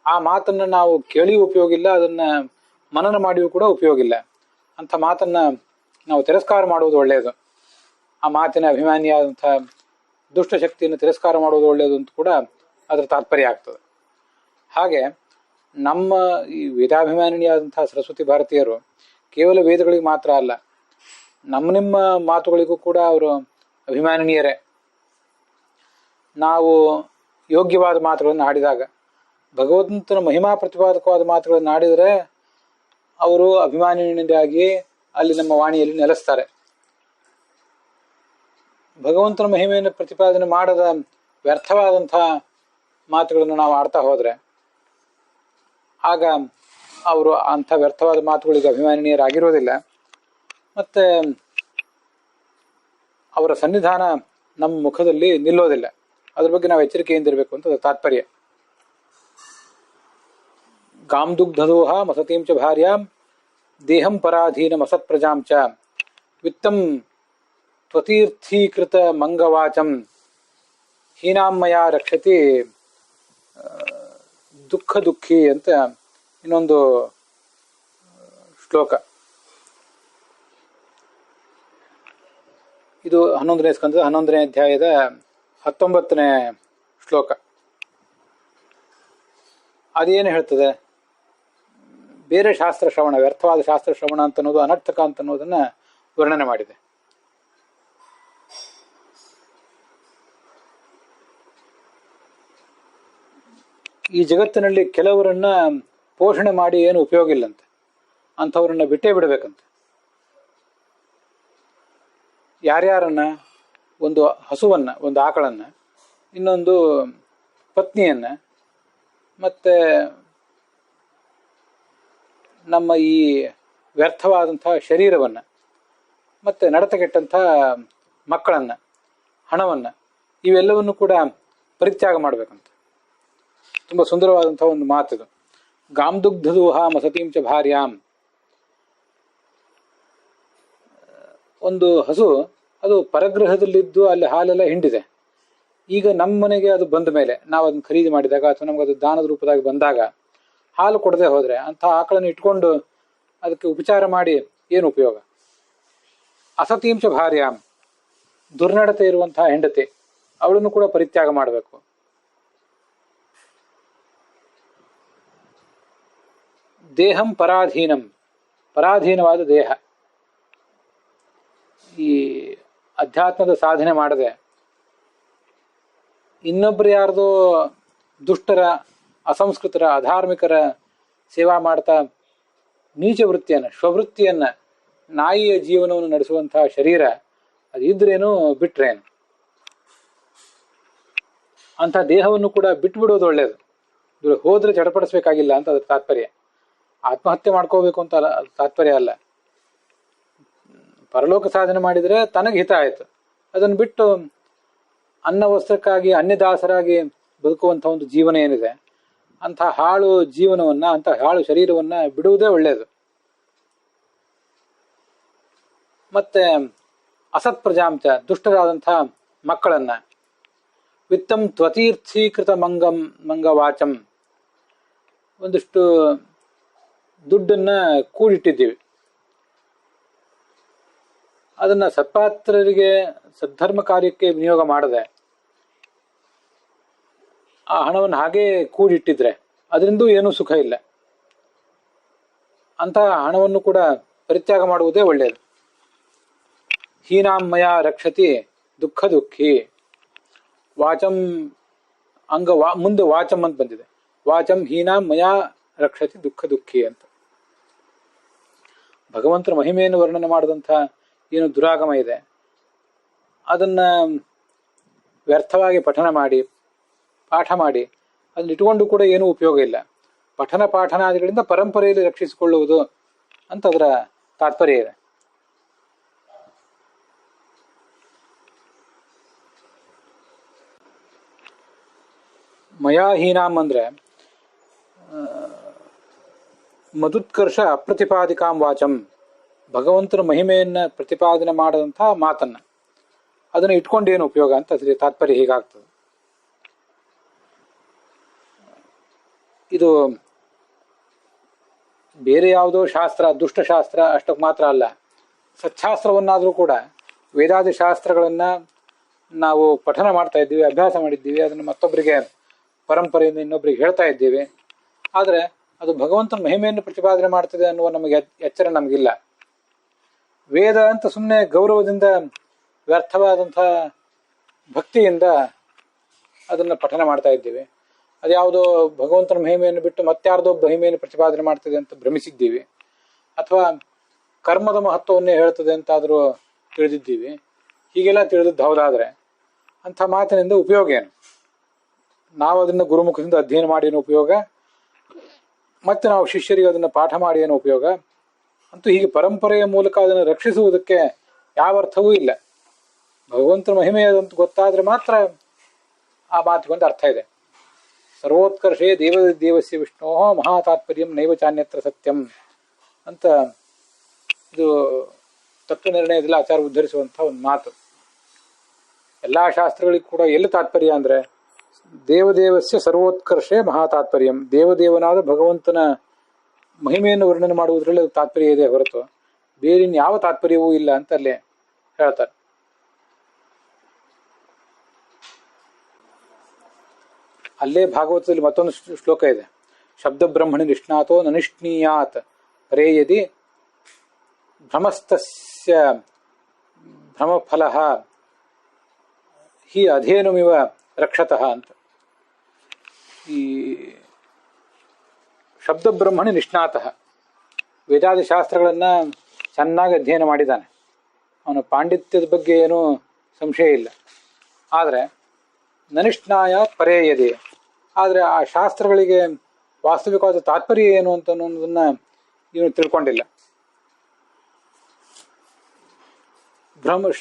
ಆ ಮಾತನ್ನ ನಾವು ಕೇಳಿಯೂ ಉಪಯೋಗ ಇಲ್ಲ, ಅದನ್ನ ಮನನ ಮಾಡಿಯೂ ಕೂಡ ಉಪಯೋಗ ಇಲ್ಲ. ಅಂಥ ಮಾತನ್ನ ನಾವು ತಿರಸ್ಕಾರ ಮಾಡುವುದು ಒಳ್ಳೆಯದು. ಆ ಮಾತಿನ ಅಭಿಮಾನಿಯಾದಂಥ ದುಷ್ಟಶಕ್ತಿಯನ್ನು ತಿರಸ್ಕಾರ ಮಾಡುವುದು ಒಳ್ಳೆಯದು ಅಂತ ಕೂಡ ಅದರ ತಾತ್ಪರ್ಯ ಆಗ್ತದೆ. ಹಾಗೆ ನಮ್ಮ ಈ ವೇದಾಭಿಮಾನಿಯಾದಂತಹ ಸರಸ್ವತಿ ಭಾರತೀಯರು ಕೇವಲ ವೇದಗಳಿಗೆ ಮಾತ್ರ ಅಲ್ಲ, ನಿಮ್ಮ ಮಾತುಗಳಿಗೂ ಕೂಡ ಅವರು ಅಭಿಮಾನನೀಯರೇ. ನಾವು ಯೋಗ್ಯವಾದ ಮಾತುಗಳನ್ನು ಆಡಿದಾಗ, ಭಗವಂತನ ಮಹಿಮಾ ಪ್ರತಿಪಾದಕವಾದ ಮಾತುಗಳನ್ನು ಆಡಿದರೆ ಅವರು ಅಭಿಮಾನಿಯಾಗಿ ಅಲ್ಲಿ ನಮ್ಮ ವಾಣಿಯಲ್ಲಿ ನೆಲೆಸ್ತಾರೆ. ಭಗವಂತನ ಮಹಿಮೆಯನ್ನು ಪ್ರತಿಪಾದನೆ ಮಾಡದ ವ್ಯರ್ಥವಾದಂಥ ಮಾತುಗಳನ್ನು ನಾವು ಆಡ್ತಾ ಹೋದರೆ ಆಗ ಅವರು ಅಂಥ ವ್ಯರ್ಥವಾದ ಮಾತುಗಳಿಗೆ ಅಭಿಮಾನಿಯರಾಗಿರೋದಿಲ್ಲ. ಮತ್ತೆ ಅವರ ಸನ್ನಿಧಾನ ನಮ್ಮ ಮುಖದಲ್ಲಿ ನಿಲ್ಲೋದಿಲ್ಲ. ಅದ್ರ ಬಗ್ಗೆ ನಾವು ಎಚ್ಚರಿಕೆಯಿಂದ ಇರಬೇಕು ಅಂತ ಅದರ ತಾತ್ಪರ್ಯ. ಗಾಂದುಗ್ಧದೋಹ ಮಸತೀಂ ಚ ಭಾರ್ಯಾಂ ದೇಹಂ ಪರಾಧೀನಂ ಅಸತ್ ಪ್ರಜಾಂ ಚ ವಿತ್ತಂ ತ್ವತೀರ್ಥೀಕೃತ ಮಂಗವಾಚಂ ಹೀನಾಮಯ ರಕ್ಷತಿ ದುಃಖ ದುಃಖಿ ಅಂತ ಇನ್ನೊಂದು ಶ್ಲೋಕ. ಇದು 11ನೇ ಸ್ಕಂದದ 11ನೇ ಅಧ್ಯಾಯದ 19ನೇ ಶ್ಲೋಕ. ಅದೇನು ಹೇಳ್ತದೆ? ಬೇರೆ ಶಾಸ್ತ್ರ ಶ್ರವಣ, ವ್ಯರ್ಥವಾದ ಶಾಸ್ತ್ರ ಶ್ರವಣ ಅಂತ ಅನ್ನೋದು ಅನರ್ಥಕ ಅಂತ ಅನ್ನೋದನ್ನ ವರ್ಣನೆ ಮಾಡಿದೆ. ಈ ಜಗತ್ತಿನಲ್ಲಿ ಕೆಲವರನ್ನ ಪೋಷಣೆ ಮಾಡಿ ಏನು ಉಪಯೋಗ ಇಲ್ಲಂತೆ, ಅಂಥವ್ರನ್ನ ಬಿಟ್ಟೇ ಬಿಡಬೇಕಂತೆ. ಯಾರ್ಯಾರನ್ನ? ಒಂದು ಹಸುವನ್ನ, ಒಂದು ಆಕಳನ್ನ, ಇನ್ನೊಂದು ಪತ್ನಿಯನ್ನ, ಮತ್ತೆ ನಮ್ಮ ಈ ವ್ಯರ್ಥವಾದಂತಹ ಶರೀರವನ್ನ, ಮತ್ತೆ ನಡತೆಗೆಟ್ಟಂಥ ಮಕ್ಕಳನ್ನ, ಹಣವನ್ನ, ಇವೆಲ್ಲವನ್ನು ಕೂಡ ಪರಿತ್ಯಾಗ ಮಾಡಬೇಕಂತ. ತುಂಬ ಸುಂದರವಾದಂತಹ ಒಂದು ಮಾತಿದು. ಗಾಂದುಗ್ಧದೂಹ ಮಸತೀಂ ಚ ಭಾರ್ಯಾಂ. ಒಂದು ಹಸು ಅದು ಪರಗ್ರಹದಲ್ಲಿದ್ದು ಅಲ್ಲಿ ಹಾಲೆಲ್ಲ ಹಿಂಡಿದೆ. ಈಗ ನಮ್ಮ ಮನೆಗೆ ಅದು ಬಂದ ಮೇಲೆ, ನಾವು ಅದನ್ನ ಖರೀದಿ ಮಾಡಿದಾಗ ಅಥವಾ ನಮ್ಗೆ ಅದು ದಾನದ ರೂಪದಾಗಿ ಬಂದಾಗ ಹಾಲು ಕೊಡದೆ ಹೋದ್ರೆ ಅಂಥ ಆಕಳನ್ನು ಇಟ್ಕೊಂಡು ಅದಕ್ಕೆ ಉಪಚಾರ ಮಾಡಿ ಏನು ಉಪಯೋಗ? ಅಸತೀಂ ಚ ಭಾರ್ಯಾಂ, ದುರ್ನಡತೆ ಇರುವಂತಹ ಹೆಂಡತಿ, ಅವಳನ್ನು ಕೂಡ ಪರಿತ್ಯಾಗ ಮಾಡಬೇಕು. ದೇಹಂ ಪರಾಧೀನಂ, ಪರಾಧೀನವಾದ ದೇಹ. ಈ ಅಧ್ಯಾತ್ಮದ ಸಾಧನೆ ಮಾಡದೆ ಇನ್ನೊಬ್ಬರು ಯಾರ್ದೋ ದುಷ್ಟರ, ಅಸಂಸ್ಕೃತರ, ಅಧಾರ್ಮಿಕರ ಸೇವಾ ಮಾಡ್ತಾ ನೀಚ ವೃತ್ತಿಯನ್ನ, ಸ್ವವೃತ್ತಿಯನ್ನ, ನಾಯಿಯ ಜೀವನವನ್ನು ನಡೆಸುವಂತಹ ಶರೀರ ಅದು ಇದ್ರೇನು ಬಿಟ್ರೇನು? ಅಂಥ ದೇಹವನ್ನು ಕೂಡ ಬಿಟ್ಬಿಡೋದು ಒಳ್ಳೆಯದು. ಹೋದ್ರೆ ಚಡಪಡಿಸ್ಬೇಕಾಗಿಲ್ಲ ಅಂತ ಅದ್ರ ತಾತ್ಪರ್ಯ. ಆತ್ಮಹತ್ಯೆ ಮಾಡ್ಕೋಬೇಕು ಅಂತ ತಾತ್ಪರ್ಯ ಅಲ್ಲ. ಪರಲೋಕ ಸಾಧನೆ ಮಾಡಿದರೆ ತನಗೆ ಹಿತ ಆಯ್ತು. ಅದನ್ನು ಬಿಟ್ಟು ಅನ್ನ ವಸ್ತ್ರಕ್ಕಾಗಿ ಅನ್ಯದಾಸರಾಗಿ ಬದುಕುವಂಥ ಒಂದು ಜೀವನ ಏನಿದೆ, ಅಂಥ ಹಾಳು ಜೀವನವನ್ನ, ಅಂಥ ಹಾಳು ಶರೀರವನ್ನ ಬಿಡುವುದೇ ಒಳ್ಳೆಯದು. ಮತ್ತೆ ಅಸತ್ ಪ್ರಜಾಂಚ, ದುಷ್ಟರಾದಂಥ ಮಕ್ಕಳನ್ನ, ವಿತ್ತಂ ತ್ವತೀರ್ಥೀಕೃತ ಮಂಗವಾಚಂ, ಒಂದಿಷ್ಟು ದುಡ್ಡನ್ನ ಕೂಡಿಟ್ಟಿದ್ದೀವಿ, ಅದನ್ನ ಸತ್ಪಾತ್ರರಿಗೆ, ಸದ್ಧರ್ಮ ಕಾರ್ಯಕ್ಕೆ ವಿನಿಯೋಗ ಮಾಡದೆ ಆ ಹಣವನ್ನು ಹಾಗೇ ಕೂಡಿಟ್ಟಿದ್ರೆ ಅದರಿಂದ ಏನೂ ಸುಖ ಇಲ್ಲ. ಅಂತಹ ಹಣವನ್ನು ಕೂಡ ಪರಿತ್ಯಾಗ ಮಾಡುವುದೇ ಒಳ್ಳೆಯದು. ಹೀನಾಮಯ ರಕ್ಷತಿ ದುಃಖ ದುಃಖಿ. ವಾಚಂ ಮುಂದೆ ವಾಚಂ ಅಂತ ಬಂದಿದೆ. ವಾಚಂ ಹೀನಾಮಯ ರಕ್ಷತಿ ದುಃಖ ದುಃಖಿ ಅಂತ. ಭಗವಂತನ ಮಹಿಮೆಯನ್ನು ವರ್ಣನೆ ಮಾಡಿದಂಥ ಏನು ದುರಾಗಮ ಇದೆ ಅದನ್ನ ವ್ಯರ್ಥವಾಗಿ ಪಾಠ ಮಾಡಿ ಅದನ್ನ ಇಟ್ಟುಕೊಂಡು ಕೂಡ ಏನೂ ಉಪಯೋಗ ಇಲ್ಲ. ಪಠನ ಪಾಠನಾದಿಗಳಿಂದ ಪರಂಪರೆಯಲ್ಲಿ ರಕ್ಷಿಸಿಕೊಳ್ಳುವುದು ಅಂತ ಅದರ ತಾತ್ಪರ್ಯ ಇದೆ. ಮಯಾಹೀನಾಂ ಅಂದ್ರೆ ಮದುತ್ಕರ್ಷ ಅಪ್ರತಿಪಾದಿಕಾಂ ವಾಚಂ. ಭಗವಂತನ ಮಹಿಮೆಯನ್ನ ಪ್ರತಿಪಾದನೆ ಮಾಡದಂತಹ ಮಾತನ್ನ ಅದನ್ನು ಇಟ್ಕೊಂಡು ಏನು ಉಪಯೋಗ ಅಂತ ಅದ್ರ ತಾತ್ಪರ್ಯ ಹೀಗಾಗ್ತದೆ. ಇದು ಬೇರೆ ಯಾವುದೋ ಶಾಸ್ತ್ರ, ದುಷ್ಟಶಾಸ್ತ್ರ ಅಷ್ಟಕ್ಕೆ ಮಾತ್ರ ಅಲ್ಲ, ಸಚ್ಛಾಸ್ತ್ರವನ್ನಾದರೂ ಕೂಡ ವೇದಾದಿ ಶಾಸ್ತ್ರಗಳನ್ನ ನಾವು ಪಠನ ಮಾಡ್ತಾ ಇದ್ದೀವಿ, ಅಭ್ಯಾಸ ಮಾಡಿದ್ದೀವಿ, ಅದನ್ನು ಮತ್ತೊಬ್ಬರಿಗೆ ಪರಂಪರೆಯಿಂದ ಇನ್ನೊಬ್ಬರಿಗೆ ಹೇಳ್ತಾ ಇದ್ದೀವಿ. ಆದರೆ ಅದು ಭಗವಂತನ ಮಹಿಮೆಯನ್ನು ಪ್ರತಿಪಾದನೆ ಮಾಡ್ತದೆ ಅನ್ನುವ ನಮಗೆ ಎಚ್ಚರ ನಮಗಿಲ್ಲ. ವೇದ ಅಂತ ಸುಮ್ಮನೆ ಗೌರವದಿಂದ, ವ್ಯರ್ಥವಾದಂಥ ಭಕ್ತಿಯಿಂದ ಅದನ್ನು ಪಠನ ಮಾಡ್ತಾ ಇದ್ದೀವಿ. ಅದ್ಯಾವುದೋ ಭಗವಂತನ ಮಹಿಮೆಯನ್ನು ಬಿಟ್ಟು ಮತ್ತಾರ್ದೋ ಮಹಿಮೆಯನ್ನು ಪ್ರತಿಪಾದನೆ ಮಾಡ್ತದೆ ಅಂತ ಭ್ರಮಿಸಿದ್ದೀವಿ. ಅಥವಾ ಕರ್ಮದ ಮಹತ್ವವನ್ನೇ ಹೇಳ್ತದೆ ಅಂತಾದರೂ ತಿಳಿದಿದ್ದೀವಿ. ಹೀಗೆಲ್ಲ ತಿಳಿದದ್ದು ಹೌದಾದರೆ ಅಂಥ ಮಾತಿನಿಂದ ಉಪಯೋಗ ಏನು? ನಾವು ಅದನ್ನು ಗುರುಮುಖದಿಂದ ಅಧ್ಯಯನ ಮಾಡಿ ಏನೋ ಉಪಯೋಗ, ಮತ್ತೆ ನಾವು ಶಿಷ್ಯರಿಗೆ ಅದನ್ನು ಪಾಠ ಮಾಡಿ ಏನೋ ಉಪಯೋಗ? ಅಂತೂ ಹೀಗೆ ಪರಂಪರೆಯ ಮೂಲಕ ಅದನ್ನು ರಕ್ಷಿಸುವುದಕ್ಕೆ ಯಾವ ಅರ್ಥವೂ ಇಲ್ಲ. ಭಗವಂತನ ಮಹಿಮೆ ಅದಂತ ಗೊತ್ತಾದರೆ ಮಾತ್ರ ಆ ಮಾತಿಗೊಂದು ಅರ್ಥ ಇದೆ. ಸರ್ವೋತ್ಕರ್ಷೇ ದೇವಸ್ಯ ವಿಷ್ಣೋ ಮಹಾತಾತ್ಪರ್ಯಂ ನೈವ ಚಾನ್ಯತ್ರ ಸತ್ಯಂ ಅಂತ ಇದು ತತ್ವ ನಿರ್ಣಯದಲ್ಲಿ ಆಚಾರ ಉದ್ಧರಿಸುವಂಥ ಒಂದು ಮಾತು. ಎಲ್ಲ ಶಾಸ್ತ್ರಗಳಿಗೂ ಕೂಡ ಎಲ್ಲಿ ತಾತ್ಪರ್ಯ ಅಂದರೆ ದೇವದೇವಸ್ಯ ಸರ್ವೋತ್ಕರ್ಷೇ ಮಹಾತಾತ್ಪರ್ಯಂ, ದೇವದೇವನಾದ ಭಗವಂತನ ಮಹಿಮೆಯನ್ನು ವರ್ಣನೆ ಮಾಡುವುದರಲ್ಲಿ ತಾತ್ಪರ್ಯ ಇದೆ ಹೊರತು ಬೇರಿನ ಯಾವ ತಾತ್ಪರ್ಯವೂ ಇಲ್ಲ ಅಂತ ಅಲ್ಲೇ ಹೇಳ್ತಾರೆ. ಅಲ್ಲೇ ಭಾಗವತದಲ್ಲಿ ಮತ್ತೊಂದು ಶ್ಲೋಕ ಇದೆ, ಶಬ್ದ ಬ್ರಹ್ಮಣಿ ನಿಷ್ಣಾತೋ ನನಿಷ್ಣೀಯಾತ್ ಪರೇಯದಿ ಭ್ರಮಸ್ತಸ್ಯ ಭ್ರಮಫಲ ಹಿ ಅಧೇನುಮಿವ ರಕ್ಷತಃ ಅಂತ. ಈ ಶಬ್ದ ಬ್ರಹ್ಮಣಿ ನಿಷ್ಣಾತಃ, ವೇದಾದಿ ಶಾಸ್ತ್ರಗಳನ್ನು ಚೆನ್ನಾಗಿ ಅಧ್ಯಯನ ಮಾಡಿದ್ದಾನೆ, ಅವನ ಪಾಂಡಿತ್ಯದ ಬಗ್ಗೆ ಏನೂ ಸಂಶಯ ಇಲ್ಲ. ಆದರೆ ನನಿಷ್ಣಾಯ ಪರೇಯದೆ, ಆದರೆ ಆ ಶಾಸ್ತ್ರಗಳಿಗೆ ವಾಸ್ತವಿಕವಾದ ತಾತ್ಪರ್ಯ ಏನು ಅಂತ ಅನ್ನೋದನ್ನ ಇವನು ತಿಳ್ಕೊಂಡಿಲ್ಲ.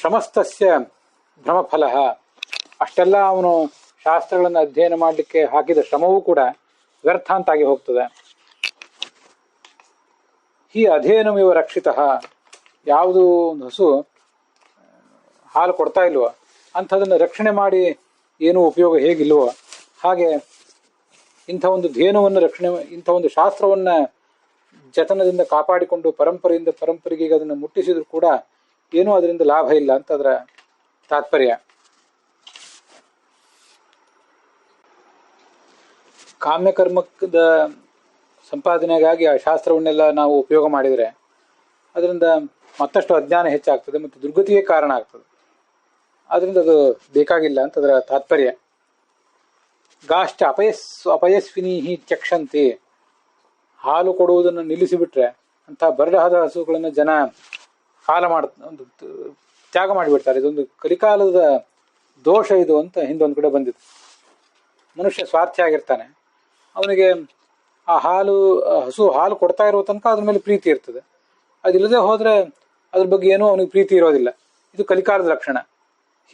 ಶ್ರಮಸ್ತಸ್ಯ ಭ್ರಮಫಲ, ಅಷ್ಟೆಲ್ಲ ಅವನು ಶಾಸ್ತ್ರಗಳನ್ನು ಅಧ್ಯಯನ ಮಾಡಲಿಕ್ಕೆ ಹಾಕಿದ ಶ್ರಮವೂ ಕೂಡ ವ್ಯರ್ಥ ಅಂತಾಗಿ ಹೋಗ್ತದೆ. ಈ ಅಧ್ಯಯನವಿವ ರಕ್ಷಿತ, ಯಾವುದು ಒಂದು ಹಸು ಹಾಲು ಕೊಡ್ತಾ ಇಲ್ವೋ ಅಂಥದನ್ನು ರಕ್ಷಣೆ ಮಾಡಿ ಏನೂ ಉಪಯೋಗ ಹೇಗಿಲ್ವೋ ಹಾಗೆ ಇಂಥ ಒಂದು ಧೇನುವನ್ನು ರಕ್ಷಣೆ, ಇಂಥ ಒಂದು ಶಾಸ್ತ್ರವನ್ನು ಜತನದಿಂದ ಕಾಪಾಡಿಕೊಂಡು ಪರಂಪರೆಯಿಂದ ಪರಂಪರೆಗೆ ಅದನ್ನು ಮುಟ್ಟಿಸಿದ್ರು ಕೂಡ ಏನೂ ಅದರಿಂದ ಲಾಭ ಇಲ್ಲ ಅಂತ ಅದರ ತಾತ್ಪರ್ಯ. ಕಾಮ್ಯಕರ್ಮದ ಸಂಪಾದನೆಗಾಗಿ ಆ ಶಾಸ್ತ್ರವನ್ನೆಲ್ಲ ನಾವು ಉಪಯೋಗ ಮಾಡಿದರೆ ಅದರಿಂದ ಮತ್ತಷ್ಟು ಅಜ್ಞಾನ ಹೆಚ್ಚಾಗ್ತದೆ ಮತ್ತು ದುರ್ಗತಿಗೆ ಕಾರಣ ಆಗ್ತದೆ. ಅದರಿಂದ ಅದು ಬೇಕಾಗಿಲ್ಲ ಅಂತ ಅದರ ತಾತ್ಪರ್ಯ. ಗಾಶ್ಚ ಅಪಯಸ್ವಿನಿ ತ್ಯಕ್ಷಂತೆ, ಹಾಲು ಕೊಡುವುದನ್ನು ನಿಲ್ಲಿಸಿಬಿಟ್ರೆ ಅಂಥ ಬರಡಾದ ಹಸುಗಳನ್ನು ಜನ ಒಂದು ತ್ಯಾಗ ಮಾಡಿಬಿಡ್ತಾರೆ. ಇದೊಂದು ಕಲಿಕಾಲದ ದೋಷ ಇದು ಅಂತ ಹಿಂದೊಂದು ಕಡೆ ಬಂದಿದೆ. ಮನುಷ್ಯ ಸ್ವಾರ್ಥಿ ಆಗಿರ್ತಾನೆ, ಅವನಿಗೆ ಆ ಹಸು ಹಾಲು ಕೊಡ್ತಾ ಇರೋ ತನಕ ಅದ್ರ ಮೇಲೆ ಪ್ರೀತಿ ಇರ್ತದೆ. ಅದಿಲ್ಲದೆ ಹೋದರೆ ಅದ್ರ ಬಗ್ಗೆ ಏನೂ ಅವನಿಗೆ ಪ್ರೀತಿ ಇರೋದಿಲ್ಲ. ಇದು ಕಲಿಕಾಲದ ಲಕ್ಷಣ.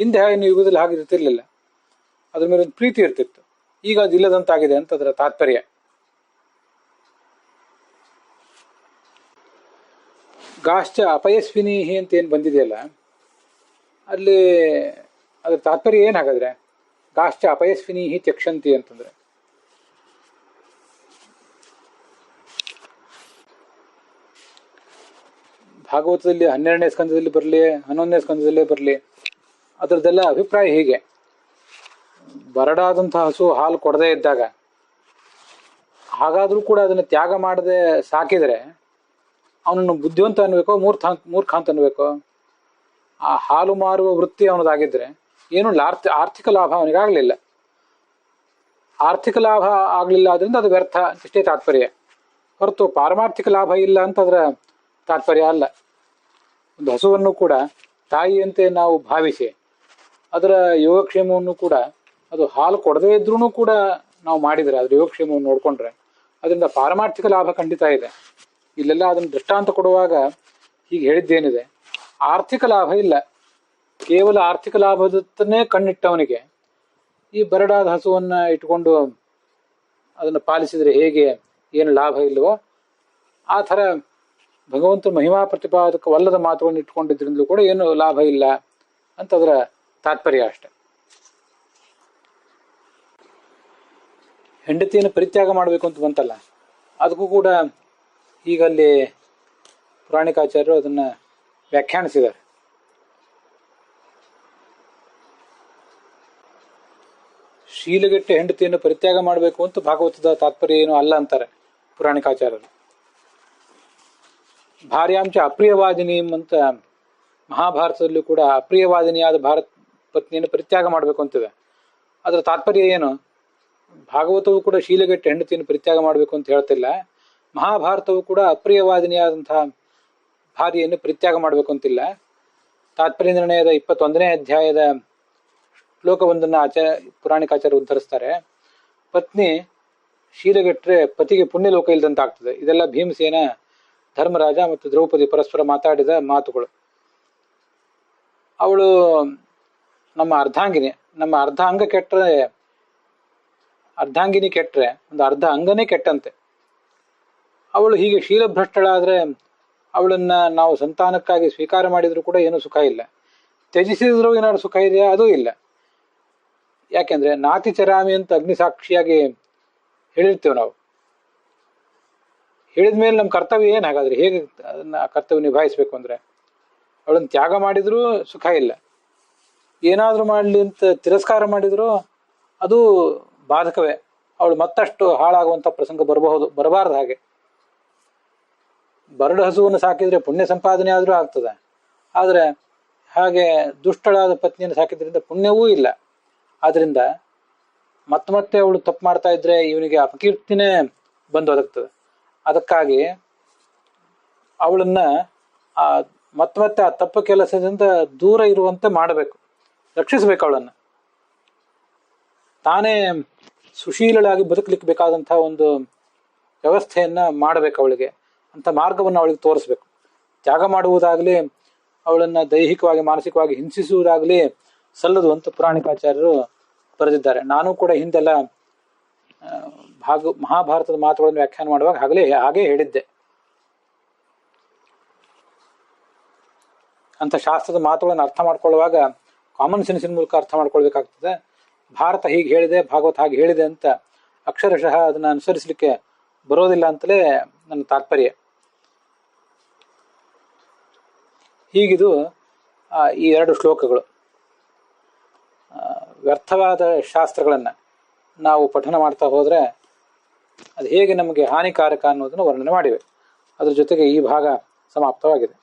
ಹಿಂದೆ ಇನ್ನು ಯುಗದಲ್ಲಿ ಹಾಗೆ ಇರ್ತಿರ್ಲಿಲ್ಲ, ಅದ್ರ ಮೇಲೆ ಒಂದು ಪ್ರೀತಿ ಇರ್ತಿತ್ತು. ಈಗ ಅದು ಇಲ್ಲದಂತಾಗಿದೆ ಅಂತ ಅದರ ತಾತ್ಪರ್ಯ. ಗಾಶ್ಚ ಅಪಯಸ್ವಿನಿ ಅಂತ ಏನು ಬಂದಿದೆಯಲ್ಲ, ಅಲ್ಲಿ ಅದರ ತಾತ್ಪರ್ಯ ಏನು ಹಾಗಾದ್ರೆ? ಗಾಶ್ಚ ಅಪಯಸ್ವಿನಿ ತ್ಯಕ್ಷಂತಿ ಅಂತಂದ್ರೆ ಭಾಗವತದಲ್ಲಿ 12ನೇ ಸ್ಕಂದದಲ್ಲಿ ಬರಲಿ, 11ನೇ ಸ್ಕಂದದಲ್ಲೇ ಬರಲಿ, ಅದರದ್ದೆಲ್ಲ ಅಭಿಪ್ರಾಯ ಹೀಗೆ. ಬರಡಾದಂಥ ಹಸು ಹಾಲು ಕೊಡದೇ ಇದ್ದಾಗ ಹಾಗಾದರೂ ಕೂಡ ಅದನ್ನು ತ್ಯಾಗ ಮಾಡದೆ ಸಾಕಿದರೆ ಅವನನ್ನು ಬುದ್ಧಿವಂತ ಅನ್ಬೇಕೋ ಮೂರ್ಖ ಅಂತ ಅನ್ಬೇಕೋ? ಆ ಹಾಲು ಮಾರುವ ವೃತ್ತಿ ಅವನದಾಗಿದ್ರೆ ಏನು ಆರ್ಥಿಕ ಲಾಭ ಅವನಿಗಾಗಲಿಲ್ಲ. ಆರ್ಥಿಕ ಲಾಭ ಆಗಲಿಲ್ಲ, ಅದರಿಂದ ಅದು ವ್ಯರ್ಥ ಅಂತಷ್ಟೇ ತಾತ್ಪರ್ಯ ಹೊರತು ಪಾರಮಾರ್ಥಿಕ ಲಾಭ ಇಲ್ಲ ಅಂತ ಅದರ ತಾತ್ಪರ್ಯ ಅಲ್ಲ. ಒಂದು ಹಸುವನ್ನು ಕೂಡ ತಾಯಿಯಂತೆ ನಾವು ಭಾವಿಸಿ ಅದರ ಯೋಗಕ್ಷೇಮವನ್ನು ಕೂಡ, ಅದು ಹಾಲು ಕೊಡದೇ ಇದ್ರೂ ಕೂಡ ನಾವು ಮಾಡಿದರೆ ಅದರ ಯೋಗಕ್ಷೇಮವನ್ನು ನೋಡಿಕೊಂಡ್ರೆ ಅದರಿಂದ ಪಾರಮಾರ್ಥಿಕ ಲಾಭ ಖಂಡಿತ ಇದೆ. ಇಲ್ಲೆಲ್ಲ ಅದನ್ನು ದೃಷ್ಟಾಂತ ಕೊಡುವಾಗ ಹೀಗೆ ಹೇಳಿದ್ದೇನಿದೆ, ಆರ್ಥಿಕ ಲಾಭ ಇಲ್ಲ. ಕೇವಲ ಆರ್ಥಿಕ ಲಾಭದತ್ತನ್ನೇ ಕಣ್ಣಿಟ್ಟವನಿಗೆ ಈ ಬರಡಾದ ಹಸುವನ್ನು ಇಟ್ಕೊಂಡು ಅದನ್ನು ಪಾಲಿಸಿದರೆ ಹೇಗೆ ಏನು ಲಾಭ ಇಲ್ವೋ ಆ ಥರ ಭಗವಂತನ ಮಹಿಮಾ ಪ್ರತಿಪಾದಕವಲ್ಲದ ಮಾತುಗಳನ್ನು ಇಟ್ಕೊಂಡಿದ್ರಿಂದಲೂ ಕೂಡ ಏನು ಲಾಭ ಇಲ್ಲ ಅಂತ ಅದರ ತಾತ್ಪರ್ಯ ಅಷ್ಟೆ. ಹೆಂಡತಿಯನ್ನು ಪರಿತ್ಯಾಗ ಮಾಡಬೇಕು ಅಂತ ಬಂತಲ್ಲ, ಅದಕ್ಕೂ ಕೂಡ ಈಗಲ್ಲಿ ಪುರಾಣಿಕಾಚಾರ್ಯರು ಅದನ್ನು ವ್ಯಾಖ್ಯಾನಿಸಿದ್ದಾರೆ. ಶೀಲಗೆಟ್ಟ ಹೆಂಡತಿಯನ್ನು ಪರಿತ್ಯಾಗ ಮಾಡಬೇಕು ಅಂತ ಭಾಗವತದ ತಾತ್ಪರ್ಯ ಏನು ಅಲ್ಲ ಅಂತಾರೆ ಪುರಾಣಿಕಾಚಾರ್ಯರು. ಭಾರ್ಯಾಂಶ ಅಪ್ರಿಯವಾದಿನಿ ಅಂತ ಮಹಾಭಾರತದಲ್ಲೂ ಕೂಡ ಅಪ್ರಿಯವಾದಿನಿಯಾದ ಪತ್ನಿಯನ್ನು ಪರಿತ್ಯಾಗ ಮಾಡಬೇಕು ಅಂತಿದೆ. ಅದರ ತಾತ್ಪರ್ಯ ಏನು? ಭಾಗವತವು ಕೂಡ ಶೀಲಗೆಟ್ಟ ಹೆಂಡತಿಯನ್ನು ಪರಿತ್ಯಾಗ ಮಾಡಬೇಕು ಅಂತ ಹೇಳ್ತಿಲ್ಲ. ಮಹಾಭಾರತವು ಕೂಡ ಅಪ್ರಿಯವಾದಿನಿಯಾದಂತಹ ಭಾರ್ಯೆಯನ್ನು ಪರಿತ್ಯಾಗ ಮಾಡಬೇಕು ಅಂತಿಲ್ಲ. ತಾತ್ಪರ್ಯ ನಿರ್ಣಯದ 21ನೇ ಅಧ್ಯಾಯದ ಶ್ಲೋಕವೊಂದನ್ನು ಪುರಾಣಿಕಾಚಾರ್ಯ ಉದ್ಧರಿಸ್ತಾರೆ. ಪತ್ನಿ ಶೀಲಗೆಟ್ಟರೆ ಪತಿಗೆ ಪುಣ್ಯಲೋಕ ಇಲ್ದಂತಾಗ್ತದೆ. ಇದೆಲ್ಲ ಭೀಮಸೇನ, ಧರ್ಮರಾಜ ಮತ್ತು ದ್ರೌಪದಿ ಪರಸ್ಪರ ಮಾತಾಡಿದ ಮಾತುಗಳು. ಅವಳು ನಮ್ಮ ಅರ್ಧಾಂಗಿನಿ, ನಮ್ಮ ಅರ್ಧಾಂಗಿನಿ ಕೆಟ್ಟರೆ ಒಂದು ಅರ್ಧ ಅಂಗನೇ ಕೆಟ್ಟಂತೆ. ಅವಳು ಹೀಗೆ ಶೀಲಭ್ರಷ್ಟಳಾದ್ರೆ ಅವಳನ್ನ ನಾವು ಸಂತಾನಕ್ಕಾಗಿ ಸ್ವೀಕಾರ ಮಾಡಿದ್ರು ಕೂಡ ಏನೂ ಸುಖ ಇಲ್ಲ, ತ್ಯಜಿಸಿದ್ರು ಏನಾದ್ರು ಸುಖ ಇದೆಯಾ? ಅದೂ ಇಲ್ಲ. ಯಾಕೆಂದ್ರೆ ನಾತಿ ಚರಾಮಿ ಅಂತ ಅಗ್ನಿಸಾಕ್ಷಿಯಾಗಿ ಹೇಳಿರ್ತೇವೆ ನಾವು. ಹೇಳಿದ್ಮೇಲೆ ನಮ್ಮ ಕರ್ತವ್ಯ ಏನು? ಹಾಗಾದ್ರೆ ಹೇಗೆ ಅದನ್ನ ಕರ್ತವ್ಯ ನಿಭಾಯಿಸ್ಬೇಕು? ಅಂದ್ರೆ ಅವಳನ್ನ ತ್ಯಾಗ ಮಾಡಿದ್ರು ಸುಖ ಇಲ್ಲ, ಏನಾದ್ರೂ ಮಾಡಲಿ ಅಂತ ತಿರಸ್ಕಾರ ಮಾಡಿದ್ರು ಅದು ಬಾಧಕವೇ. ಅವಳು ಮತ್ತಷ್ಟು ಹಾಳಾಗುವಂತ ಪ್ರಸಂಗ ಬರಬಾರ್ದು. ಹಾಗೆ ಬರಡು ಹಸುವನ್ನು ಸಾಕಿದ್ರೆ ಪುಣ್ಯ ಸಂಪಾದನೆ ಆದ್ರೂ ಆಗ್ತದೆ, ಆದ್ರೆ ಹಾಗೆ ದುಷ್ಟಳಾದ ಪತ್ನಿಯನ್ನು ಸಾಕಿದ್ರಿಂದ ಪುಣ್ಯವೂ ಇಲ್ಲ. ಆದ್ರಿಂದ ಮತ್ತೆ ಅವಳು ತಪ್ಪು ಮಾಡ್ತಾ ಇದ್ರೆ ಇವನಿಗೆ ಅಪಕೀರ್ತಿನೇ ಬಂದು ಒದಗ್ತದೆ. ಅದಕ್ಕಾಗಿ ಅವಳನ್ನ ಮತ್ತೆ ಆ ತಪ್ಪು ಕೆಲಸದಿಂದ ದೂರ ಇರುವಂತೆ ಮಾಡಬೇಕು, ರಕ್ಷಿಸಬೇಕು. ಅವಳನ್ನ ತಾನೇ ಸುಶೀಲಳಾಗಿ ಬದುಕಲಿಕ್ಕೆ ಬೇಕಾದಂತಹ ಒಂದು ವ್ಯವಸ್ಥೆಯನ್ನ ಮಾಡಬೇಕು. ಅವಳಿಗೆ ಅಂತ ಮಾರ್ಗವನ್ನು ಅವಳಿಗೆ ತೋರಿಸ್ಬೇಕು. ತ್ಯಾಗ ಮಾಡುವುದಾಗ್ಲಿ, ಅವಳನ್ನ ದೈಹಿಕವಾಗಿ ಮಾನಸಿಕವಾಗಿ ಹಿಂಸಿಸುವುದಾಗ್ಲಿ ಸಲ್ಲದು ಅಂತ ಪುರಾಣಿಕಾಚಾರ್ಯರು ಬರೆದಿದ್ದಾರೆ. ನಾನು ಕೂಡ ಹಿಂದೆಲ್ಲ ಮಹಾಭಾರತದ ಮಾತುಗಳನ್ನು ವ್ಯಾಖ್ಯಾನ ಮಾಡುವಾಗ ಹಾಗೆ ಹೇಳಿದ್ದೆ. ಅಂತ ಶಾಸ್ತ್ರದ ಮಾತುಗಳನ್ನು ಅರ್ಥ ಮಾಡ್ಕೊಳ್ಳುವಾಗ ಕಾಮನ್ ಸೆನ್ಸಿನ ಮೂಲಕ ಅರ್ಥ ಮಾಡ್ಕೊಳ್ಬೇಕಾಗ್ತದೆ. ಭಾರತ ಹೀಗೆ ಹೇಳಿದೆ, ಭಾಗವತ ಹಾಗೆ ಹೇಳಿದೆ ಅಂತ ಅಕ್ಷರಶಃ ಅದನ್ನ ಅನುಸರಿಸಲಿಕ್ಕೆ ಬರೋದಿಲ್ಲ ಅಂತಲೇ ನನ್ನ ತಾತ್ಪರ್ಯ. ಹೀಗಿದು ಈ 2 ಶ್ಲೋಕಗಳು. ವ್ಯರ್ಥವಾದ ಶಾಸ್ತ್ರಗಳನ್ನ ನಾವು ಪಠನ ಮಾಡ್ತಾ ಹೋದ್ರೆ ಅದು ಹೇಗೆ ನಮಗೆ ಹಾನಿಕಾರಕ ಅನ್ನೋದನ್ನು ವರ್ಣನೆ ಮಾಡಿವೆ. ಅದ್ರ ಜೊತೆಗೆ ಈ ಭಾಗ ಸಮಾಪ್ತವಾಗಿದೆ.